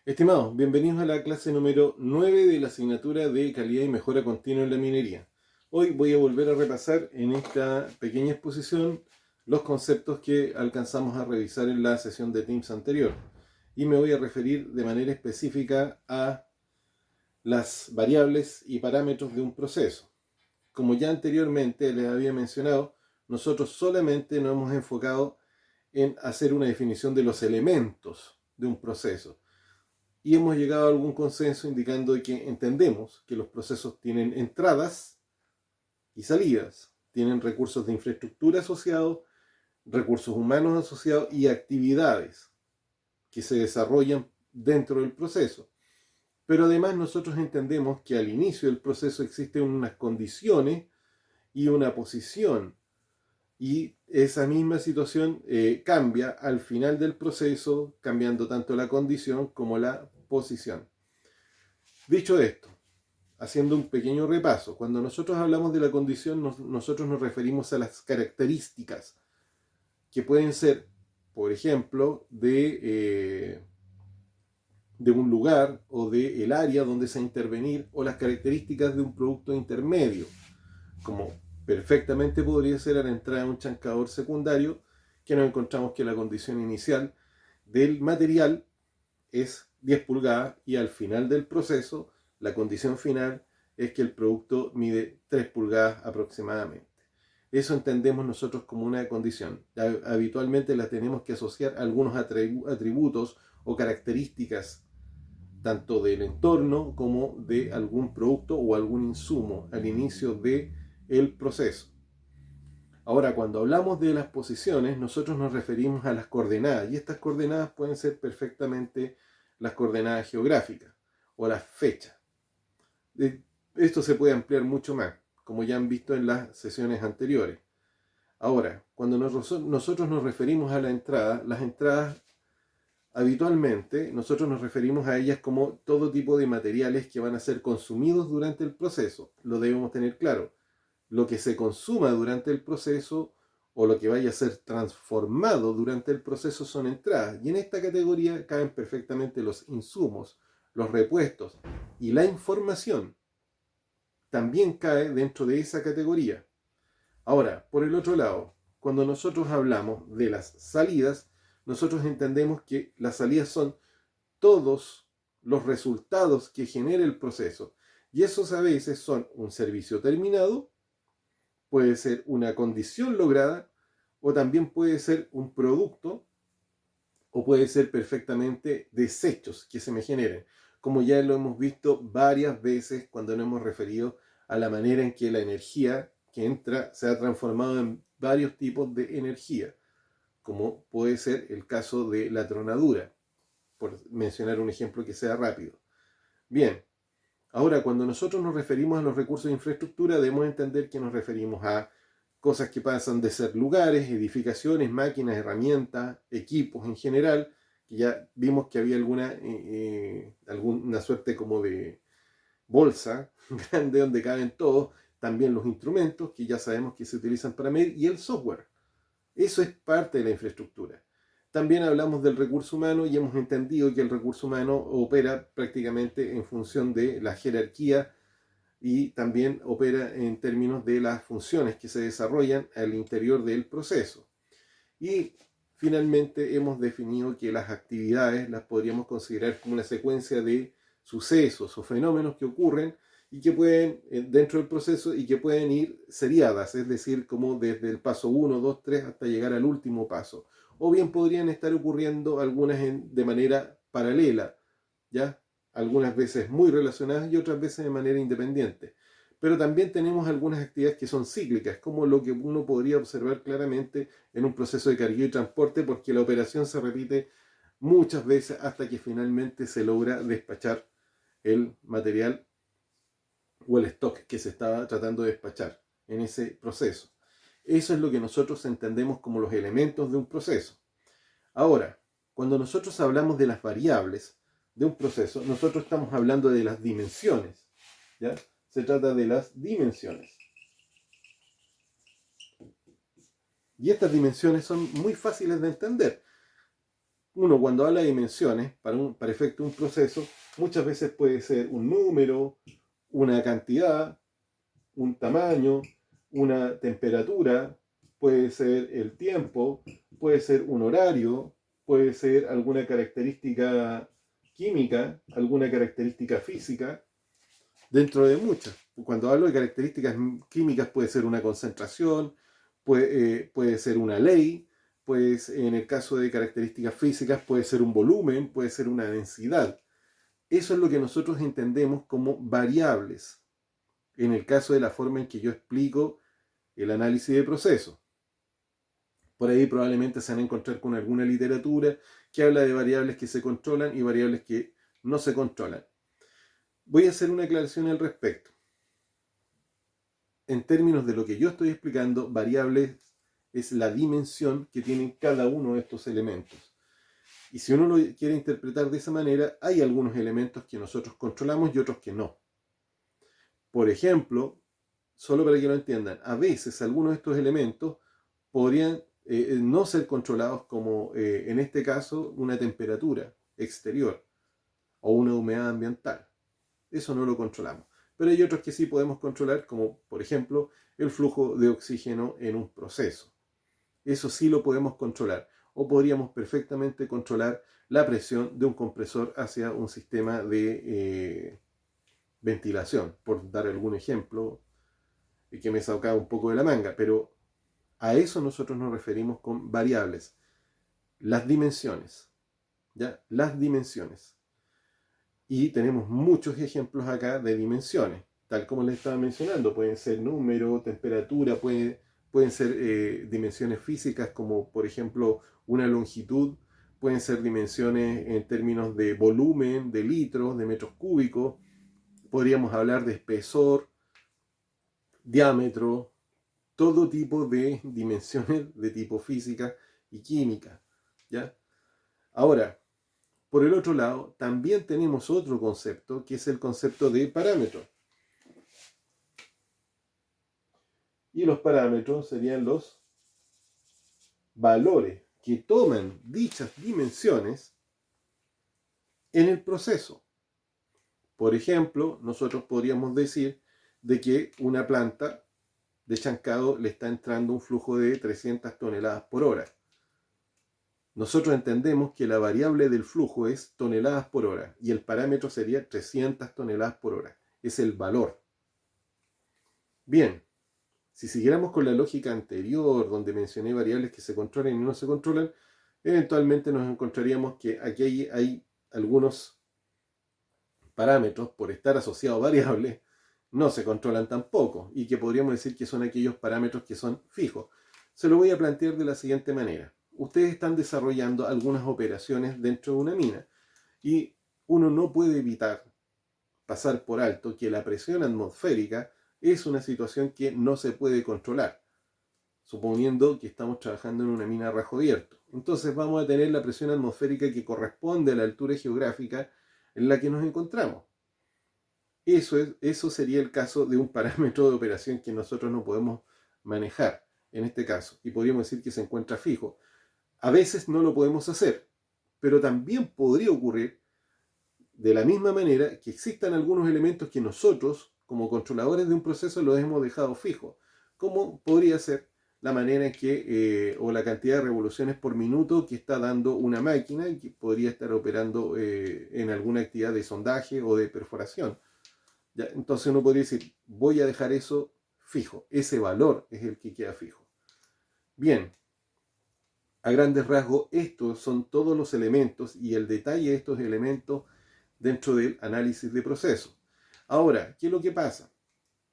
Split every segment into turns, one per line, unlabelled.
Estimados, bienvenidos a la clase número 9 de la asignatura de calidad y mejora continua en la minería. Hoy voy a volver a repasar en esta pequeña exposición los conceptos que alcanzamos a revisar en la sesión de Teams anterior y me voy a referir de manera específica a las variables y parámetros de un proceso. Como ya anteriormente les había mencionado, nosotros solamente nos hemos enfocado en hacer una definición de los elementos de un proceso. Y hemos llegado a algún consenso indicando que entendemos que los procesos tienen entradas y salidas, tienen recursos de infraestructura asociados, recursos humanos asociados y actividades que se desarrollan dentro del proceso. Pero además nosotros entendemos que al inicio del proceso existen unas condiciones y una posición, y esa misma situación cambia al final del proceso, cambiando tanto la condición como la posición. Dicho esto, haciendo un pequeño repaso, cuando nosotros hablamos de la condición, nosotros nos referimos a las características que pueden ser, por ejemplo, de un lugar o del área donde se va a intervenir, o las características de un producto intermedio, como perfectamente podría ser a la entrada de un chancador secundario, que nos encontramos que la condición inicial del material es 10 pulgadas y al final del proceso la condición final es que el producto mide 3 pulgadas aproximadamente. Eso entendemos nosotros como una condición. Habitualmente la tenemos que asociar a algunos atributos o características tanto del entorno como de algún producto o algún insumo al inicio del proceso. Ahora, cuando hablamos de las posiciones, nosotros nos referimos a las coordenadas, y estas coordenadas pueden ser perfectamente las coordenadas geográficas o las fechas. Esto se puede ampliar mucho más, como ya han visto en las sesiones anteriores. Ahora, cuando nosotros nos referimos a la entrada, las entradas habitualmente nosotros nos referimos a ellas como todo tipo de materiales que van a ser consumidos durante el proceso. Lo debemos tener claro. Lo que se consuma durante el proceso o lo que vaya a ser transformado durante el proceso son entradas. Y en esta categoría caben perfectamente los insumos, los repuestos y la información. También cae dentro de esa categoría. Ahora, por el otro lado, cuando nosotros hablamos de las salidas, nosotros entendemos que las salidas son todos los resultados que genera el proceso. Y esos a veces son un servicio terminado, puede ser una condición lograda, o también puede ser un producto, o puede ser perfectamente desechos que se me generen, como ya lo hemos visto varias veces cuando nos hemos referido a la manera en que la energía que entra se ha transformado en varios tipos de energía, como puede ser el caso de la tronadura, por mencionar un ejemplo que sea rápido. Bien, ahora cuando nosotros nos referimos a los recursos de infraestructura, debemos entender que nos referimos a cosas que pasan de ser lugares, edificaciones, máquinas, herramientas, equipos en general, que ya vimos que había alguna suerte como de bolsa grande donde caben todos, también los instrumentos que ya sabemos que se utilizan para medir, y el software. Eso es parte de la infraestructura. También hablamos del recurso humano y hemos entendido que el recurso humano opera prácticamente en función de la jerarquía y también opera en términos de las funciones que se desarrollan al interior del proceso. Y finalmente hemos definido que las actividades las podríamos considerar como una secuencia de sucesos o fenómenos que ocurren y que pueden, dentro del proceso, y que pueden ir seriadas, es decir, como desde el paso 1, 2, 3 hasta llegar al último paso. O bien podrían estar ocurriendo algunas de manera paralela, ¿ya? Algunas veces muy relacionadas y otras veces de manera independiente. Pero también tenemos algunas actividades que son cíclicas, como lo que uno podría observar claramente en un proceso de cargueo y transporte, porque la operación se repite muchas veces hasta que finalmente se logra despachar el material o el stock que se estaba tratando de despachar en ese proceso. Eso es lo que nosotros entendemos como los elementos de un proceso. Ahora, cuando nosotros hablamos de las variables de un proceso, nosotros estamos hablando de las dimensiones, ¿ya? Se trata de las dimensiones. Y estas dimensiones son muy fáciles de entender. Uno cuando habla de dimensiones, para efecto de un proceso, muchas veces puede ser un número, una cantidad, un tamaño, una temperatura, puede ser el tiempo, puede ser un horario, puede ser alguna característica química, alguna característica física, dentro de muchas. Cuando hablo de características químicas puede ser una concentración, puede ser una ley, pues en el caso de características físicas puede ser un volumen, puede ser una densidad. Eso es lo que nosotros entendemos como variables, en el caso de la forma en que yo explico el análisis de procesos. Por ahí probablemente se van a encontrar con alguna literatura que habla de variables que se controlan y variables que no se controlan. Voy a hacer una aclaración al respecto. En términos de lo que yo estoy explicando, variables es la dimensión que tienen cada uno de estos elementos. Y si uno lo quiere interpretar de esa manera, hay algunos elementos que nosotros controlamos y otros que no. Por ejemplo, solo para que lo entiendan, a veces algunos de estos elementos podrían no ser controlados como en este caso una temperatura exterior o una humedad ambiental. Eso no lo controlamos. Pero hay otros que sí podemos controlar, como por ejemplo el flujo de oxígeno en un proceso. Eso sí lo podemos controlar. O podríamos perfectamente controlar la presión de un compresor hacia un sistema de ventilación, por dar algún ejemplo que me sacaba un poco de la manga. Pero a eso nosotros nos referimos con variables. Las dimensiones. ¿Ya? Las dimensiones. Y tenemos muchos ejemplos acá de dimensiones, tal como les estaba mencionando. Pueden ser número, temperatura, pueden ser dimensiones físicas como por ejemplo una longitud, pueden ser dimensiones en términos de volumen, de litros, de metros cúbicos. Podríamos hablar de espesor, diámetro, todo tipo de dimensiones de tipo física y química. ¿Ya? Ahora, por el otro lado, también tenemos otro concepto, que es el concepto de parámetro. Y los parámetros serían los valores que toman dichas dimensiones en el proceso. Por ejemplo, nosotros podríamos decir de que una planta de chancado le está entrando un flujo de 300 toneladas por hora. Nosotros entendemos que la variable del flujo es toneladas por hora y el parámetro sería 300 toneladas por hora. Es el valor. Bien, si siguiéramos con la lógica anterior, donde mencioné variables que se controlan y no se controlan, eventualmente nos encontraríamos que aquí hay algunos parámetros, por estar asociados a variables, no se controlan tampoco, y que podríamos decir que son aquellos parámetros que son fijos. Se lo voy a plantear de la siguiente manera. Ustedes están desarrollando algunas operaciones dentro de una mina, y uno no puede evitar pasar por alto que la presión atmosférica es una situación que no se puede controlar, suponiendo que estamos trabajando en una mina a rajo abierto. Entonces vamos a tener la presión atmosférica que corresponde a la altura geográfica en la que nos encontramos. Eso sería el caso de un parámetro de operación que nosotros no podemos manejar en este caso, y podríamos decir que se encuentra fijo. A veces no lo podemos hacer, pero también podría ocurrir de la misma manera que existan algunos elementos que nosotros, como controladores de un proceso, los hemos dejado fijos, como podría ser la manera en que, o la cantidad de revoluciones por minuto que está dando una máquina y que podría estar operando en alguna actividad de sondaje o de perforación. ¿Ya? Entonces uno podría decir, voy a dejar eso fijo, ese valor es el que queda fijo. Bien, a grandes rasgos, estos son todos los elementos y el detalle de estos elementos dentro del análisis de procesos. Ahora, ¿qué es lo que pasa?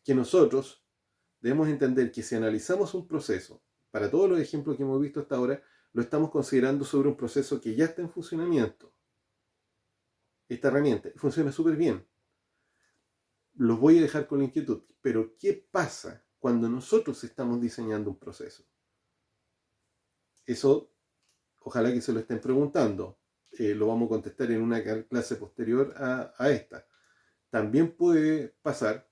Que nosotros debemos entender que si analizamos un proceso, para todos los ejemplos que hemos visto hasta ahora, lo estamos considerando sobre un proceso que ya está en funcionamiento. Esta herramienta funciona súper bien. Los voy a dejar con la inquietud, pero ¿qué pasa cuando nosotros estamos diseñando un proceso? Eso, ojalá que se lo estén preguntando. Lo vamos a contestar en una clase posterior a esta. También puede pasar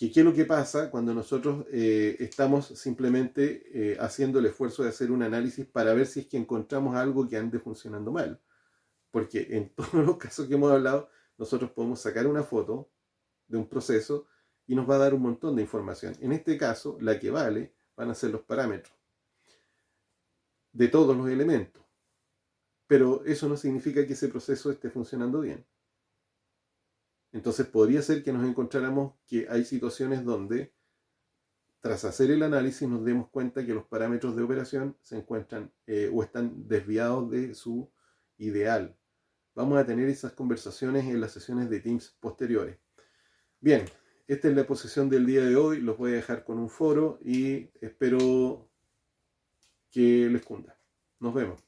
¿Qué es lo que pasa cuando nosotros estamos simplemente haciendo el esfuerzo de hacer un análisis para ver si es que encontramos algo que ande funcionando mal? Porque en todos los casos que hemos hablado, nosotros podemos sacar una foto de un proceso y nos va a dar un montón de información. En este caso, la que vale van a ser los parámetros de todos los elementos. Pero eso no significa que ese proceso esté funcionando bien. Entonces podría ser que nos encontráramos que hay situaciones donde, tras hacer el análisis, nos demos cuenta que los parámetros de operación se encuentran o están desviados de su ideal. Vamos a tener esas conversaciones en las sesiones de Teams posteriores. Bien, esta es la exposición del día de hoy. Los voy a dejar con un foro y espero que les cunda. Nos vemos.